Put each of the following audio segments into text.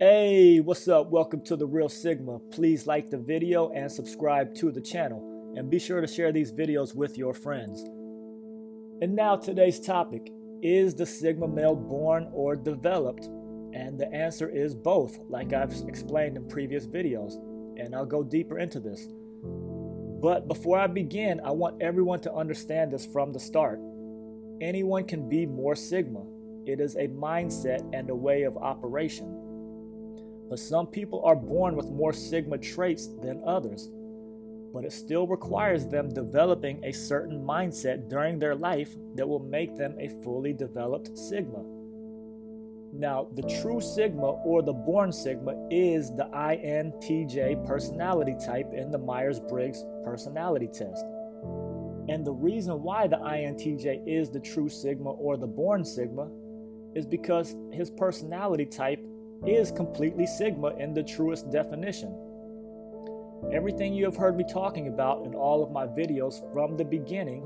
Hey, what's up? Welcome to The Real Sigma. Please like the video and subscribe to the channel. And be sure to share these videos with your friends. And now today's topic, is the Sigma male born or developed? And the answer is both, like I've explained in previous videos. And I'll go deeper into this. But before I begin, I want everyone to understand this from the start. Anyone can be more Sigma. It is a mindset and a way of operation. But some people are born with more Sigma traits than others, but it still requires them developing a certain mindset during their life that will make them a fully developed Sigma. Now, the true Sigma or the born Sigma is the INTJ personality type in the Myers-Briggs personality test. And the reason why the INTJ is the true Sigma or the born Sigma is because his personality type is completely Sigma in the truest definition. Everything you have heard me talking about in all of my videos from the beginning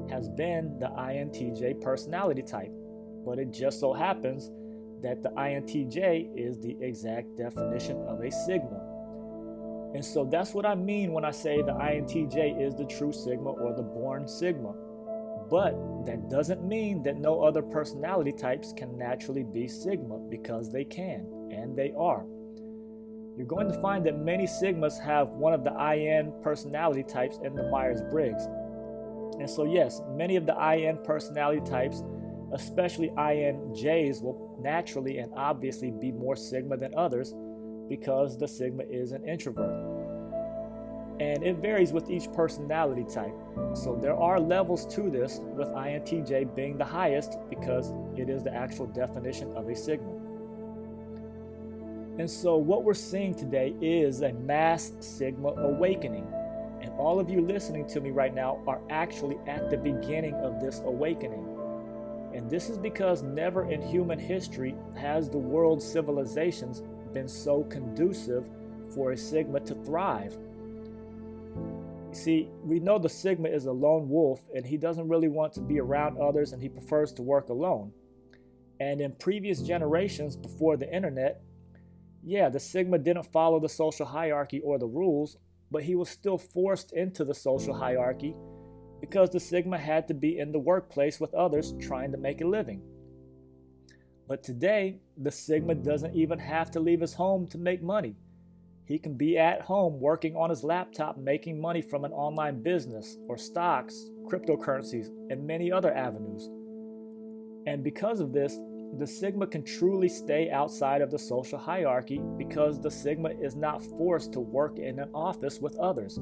has been the INTJ personality type, but it just so happens that the INTJ is the exact definition of a Sigma. And so that's what I mean when I say the INTJ is the true Sigma or the born Sigma. But that doesn't mean that no other personality types can naturally be Sigma, because they can, and they are. You're going to find that many Sigmas have one of the IN personality types in the Myers-Briggs. And so yes, many of the IN personality types, especially INJs, will naturally and obviously be more Sigma than others because the Sigma is an introvert. And it varies with each personality type. So there are levels to this, with INTJ being the highest because it is the actual definition of a Sigma. And so what we're seeing today is a mass Sigma awakening. And all of you listening to me right now are actually at the beginning of this awakening. And this is because never in human history has the world's civilizations been so conducive for a Sigma to thrive. See, we know the Sigma is a lone wolf, and he doesn't really want to be around others, and he prefers to work alone. And in previous generations before the internet, yeah, the Sigma didn't follow the social hierarchy or the rules, but he was still forced into the social hierarchy because the Sigma had to be in the workplace with others trying to make a living. But today, the Sigma doesn't even have to leave his home to make money. He can be at home working on his laptop, making money from an online business or stocks, cryptocurrencies, and many other avenues. And because of this, the Sigma can truly stay outside of the social hierarchy because the Sigma is not forced to work in an office with others.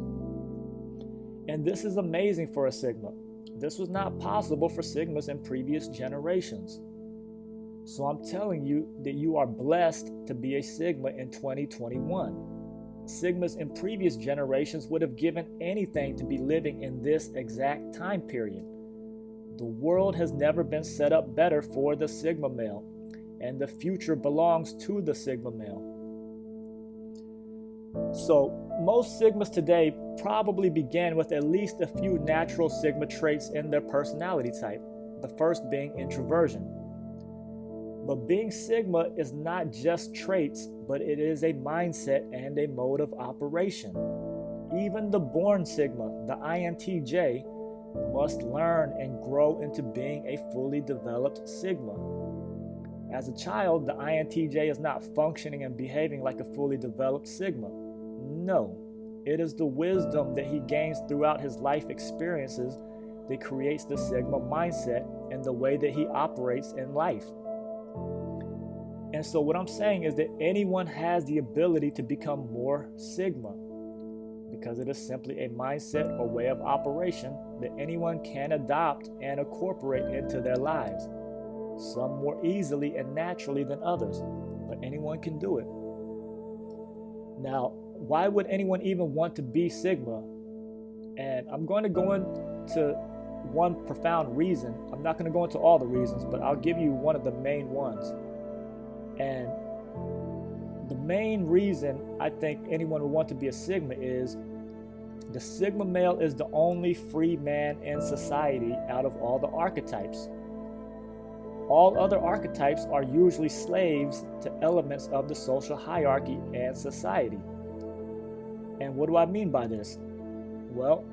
And this is amazing for a Sigma. This was not possible for Sigmas in previous generations. So I'm telling you that you are blessed to be a Sigma in 2021. Sigmas in previous generations would have given anything to be living in this exact time period. The world has never been set up better for the Sigma male, and the future belongs to the Sigma male. So most Sigmas today probably began with at least a few natural Sigma traits in their personality type, the first being introversion. But being Sigma is not just traits, but it is a mindset and a mode of operation. Even the born Sigma, the INTJ, must learn and grow into being a fully developed Sigma. As a child, the INTJ is not functioning and behaving like a fully developed Sigma. No, it is the wisdom that he gains throughout his life experiences that creates the Sigma mindset and the way that he operates in life. And so what I'm saying is that anyone has the ability to become more Sigma, because it is simply a mindset or way of operation that anyone can adopt and incorporate into their lives. Some more easily and naturally than others, but anyone can do it. Now, why would anyone even want to be Sigma? And I'm going to go into one profound reason. I'm not going to go into all the reasons, but I'll give you one of the main ones. And the main reason I think anyone would want to be a Sigma is the Sigma male is the only free man in society out of all the archetypes. All other archetypes are usually slaves to elements of the social hierarchy and society. And what do I mean by this? Well,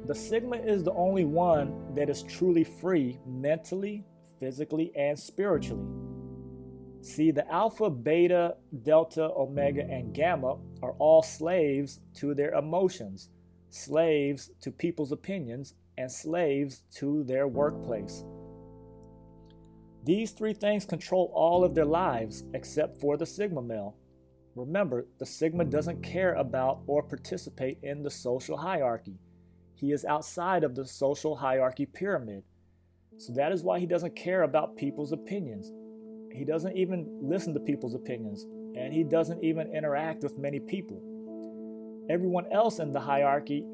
the Sigma is the only one that is truly free mentally, physically, and spiritually. See, the Alpha, Beta, Delta, Omega, and Gamma are all slaves to their emotions, slaves to people's opinions, and slaves to their workplace. These three things control all of their lives except for the Sigma male. Remember, the Sigma doesn't care about or participate in the social hierarchy. He is outside of the social hierarchy pyramid. So that is why he doesn't care about people's opinions. He doesn't even listen to people's opinions, and he doesn't even interact with many people. Everyone else in the hierarchy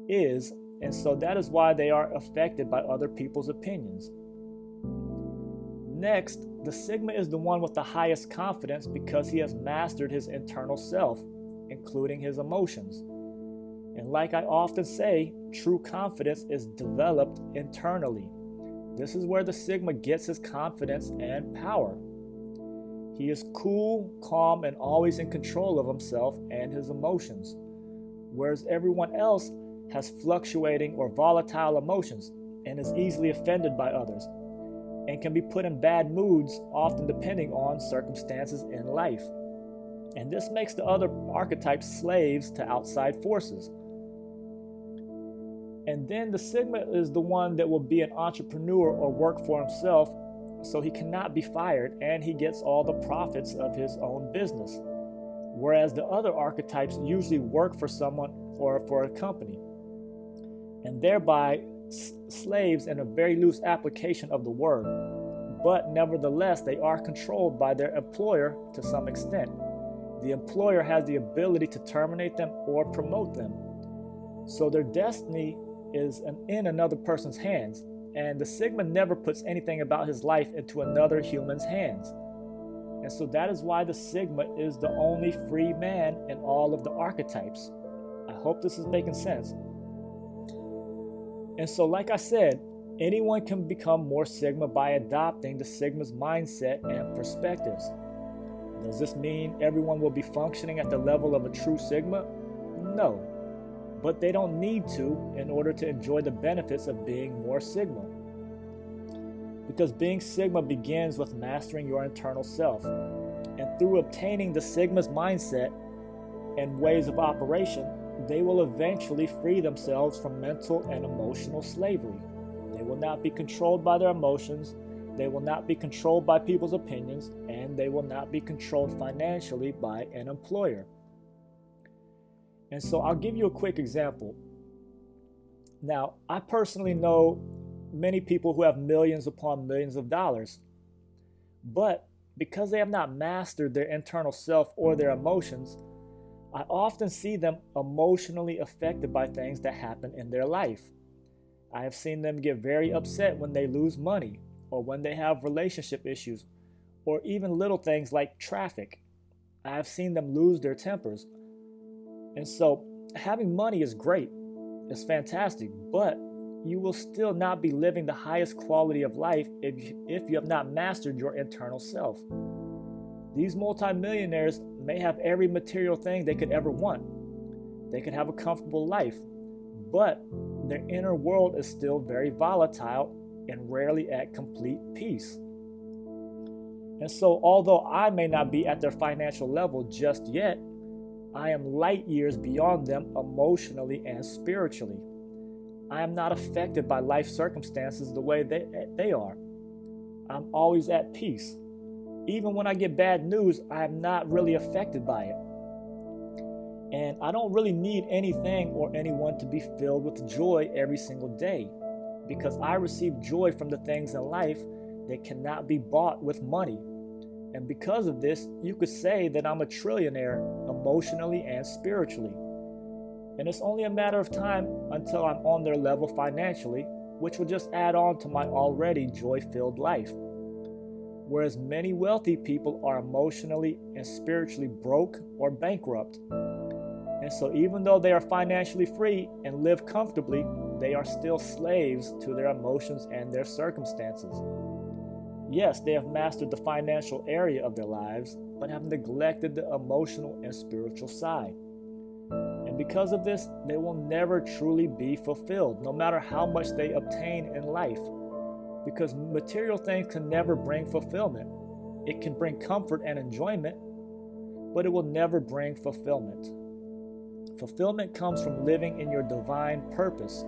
is, and so that is why they are affected by other people's opinions. Next, the Sigma is the one with the highest confidence because he has mastered his internal self, including his emotions. And like I often say, true confidence is developed internally. This is where the Sigma gets his confidence and power. He is cool, calm, and always in control of himself and his emotions, whereas everyone else has fluctuating or volatile emotions and is easily offended by others and can be put in bad moods, often depending on circumstances in life. And this makes the other archetypes slaves to outside forces. And then the Sigma is the one that will be an entrepreneur or work for himself, so he cannot be fired and he gets all the profits of his own business. Whereas the other archetypes usually work for someone or for a company, and thereby slaves in a very loose application of the word. But nevertheless, they are controlled by their employer to some extent. The employer has the ability to terminate them or promote them. So their destiny is in another person's hands, and the Sigma never puts anything about his life into another human's hands. And so that is why the Sigma is the only free man in all of the archetypes. I hope this is making sense. And so, like I said, anyone can become more Sigma by adopting the Sigma's mindset and perspectives. Does this mean everyone will be functioning at the level of a true Sigma? No. But they don't need to in order to enjoy the benefits of being more Sigma. Because being Sigma begins with mastering your internal self. And through obtaining the Sigma's mindset and ways of operation, they will eventually free themselves from mental and emotional slavery. They will not be controlled by their emotions, they will not be controlled by people's opinions, and they will not be controlled financially by an employer. And so I'll give you a quick example. Now, I personally know many people who have millions upon millions of dollars, but because they have not mastered their internal self or their emotions, I often see them emotionally affected by things that happen in their life. I have seen them get very upset when they lose money, or when they have relationship issues, or even little things like traffic. I have seen them lose their tempers. And so having money is great, it's fantastic, but you will still not be living the highest quality of life if you have not mastered your internal self. These multimillionaires may have every material thing they could ever want. They could have a comfortable life, but their inner world is still very volatile and rarely at complete peace. And so, although I may not be at their financial level just yet, I am light years beyond them emotionally and spiritually. I am not affected by life circumstances the way they are. I'm always at peace. Even when I get bad news, I am not really affected by it. And I don't really need anything or anyone to be filled with joy every single day, because I receive joy from the things in life that cannot be bought with money. And because of this, you could say that I'm a trillionaire emotionally and spiritually. And it's only a matter of time until I'm on their level financially, which will just add on to my already joy-filled life. Whereas many wealthy people are emotionally and spiritually broke or bankrupt. And so even though they are financially free and live comfortably, they are still slaves to their emotions and their circumstances. Yes, they have mastered the financial area of their lives, but have neglected the emotional and spiritual side. And because of this, they will never truly be fulfilled, no matter how much they obtain in life. Because material things can never bring fulfillment. It can bring comfort and enjoyment, but it will never bring fulfillment. Fulfillment comes from living in your divine purpose.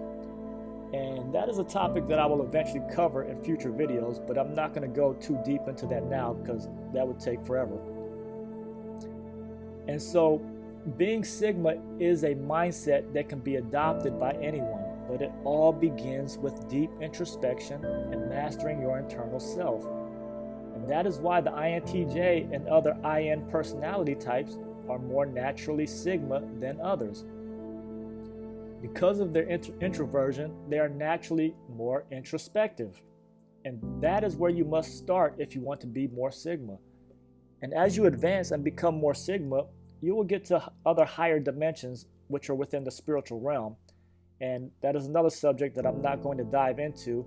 And that is a topic that I will eventually cover in future videos, but I'm not going to go too deep into that now because that would take forever. And so, being Sigma is a mindset that can be adopted by anyone, but it all begins with deep introspection and mastering your internal self. And that is why the INTJ and other IN personality types are more naturally Sigma than others. Because of their introversion, they are naturally more introspective. And that is where you must start if you want to be more Sigma. And as you advance and become more Sigma, you will get to other higher dimensions which are within the spiritual realm. And that is another subject that I'm not going to dive into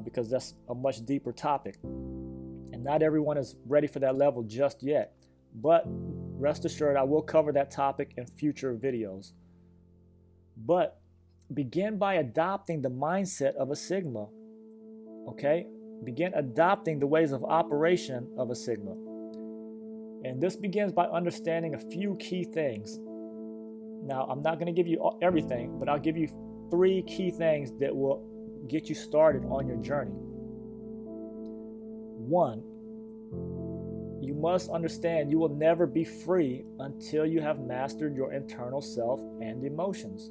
because that's a much deeper topic. And not everyone is ready for that level just yet. But rest assured, I will cover that topic in future videos. But begin by adopting the mindset of a Sigma. Okay? Begin adopting the ways of operation of a Sigma. And this begins by understanding a few key things. Now, I'm not going to give you everything, but I'll give you 3 key things that will get you started on your journey. 1, you must understand you will never be free until you have mastered your internal self and emotions.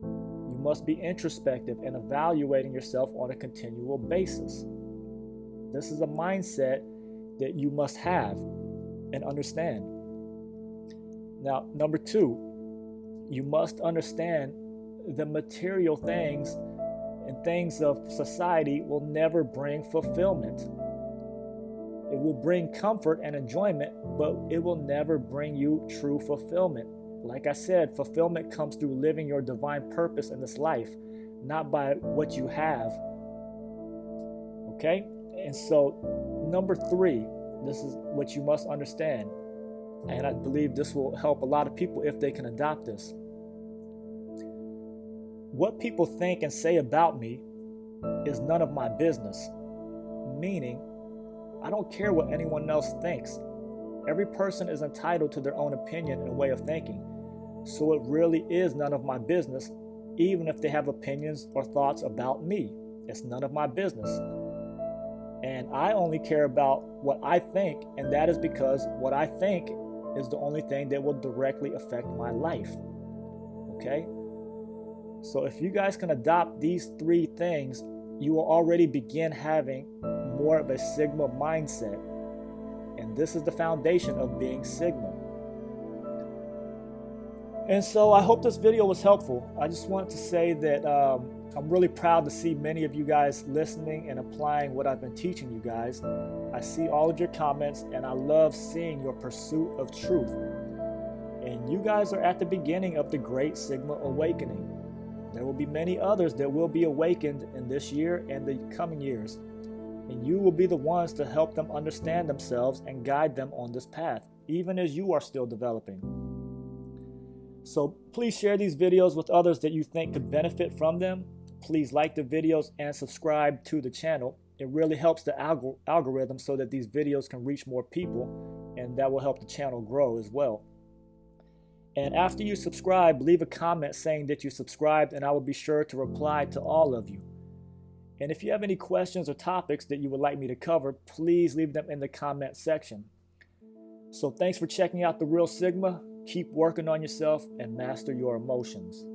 You must be introspective and evaluating yourself on a continual basis. This is a mindset that you must have and understand. Now, number 2, you must understand the material things and things of society will never bring fulfillment. It will bring comfort and enjoyment, but it will never bring you true fulfillment. Like I said, fulfillment comes through living your divine purpose in this life, not by what you have. Okay? And so, number 3, this is what you must understand. And I believe this will help a lot of people if they can adopt this. What people think and say about me is none of my business. Meaning, I don't care what anyone else thinks. Every person is entitled to their own opinion and way of thinking. So it really is none of my business, even if they have opinions or thoughts about me. It's none of my business. And I only care about what I think, and that is because what I think is the only thing that will directly affect my life. Okay? So if you guys can adopt these 3 things, you will already begin having more of a Sigma mindset. And this is the foundation of being Sigma. And so I hope this video was helpful. I just want to say that I'm really proud to see many of you guys listening and applying what I've been teaching you guys. I see all of your comments and I love seeing your pursuit of truth. And you guys are at the beginning of the Great Sigma Awakening. There will be many others that will be awakened in this year and the coming years. And you will be the ones to help them understand themselves and guide them on this path, even as you are still developing. So please share these videos with others that you think could benefit from them. Please like the videos and subscribe to the channel. It really helps the algorithm so that these videos can reach more people, and that will help the channel grow as well. And after you subscribe, leave a comment saying that you subscribed, and I will be sure to reply to all of you. And if you have any questions or topics that you would like me to cover, please leave them in the comment section. So thanks for checking out The Real Sigma. Keep working on yourself and master your emotions.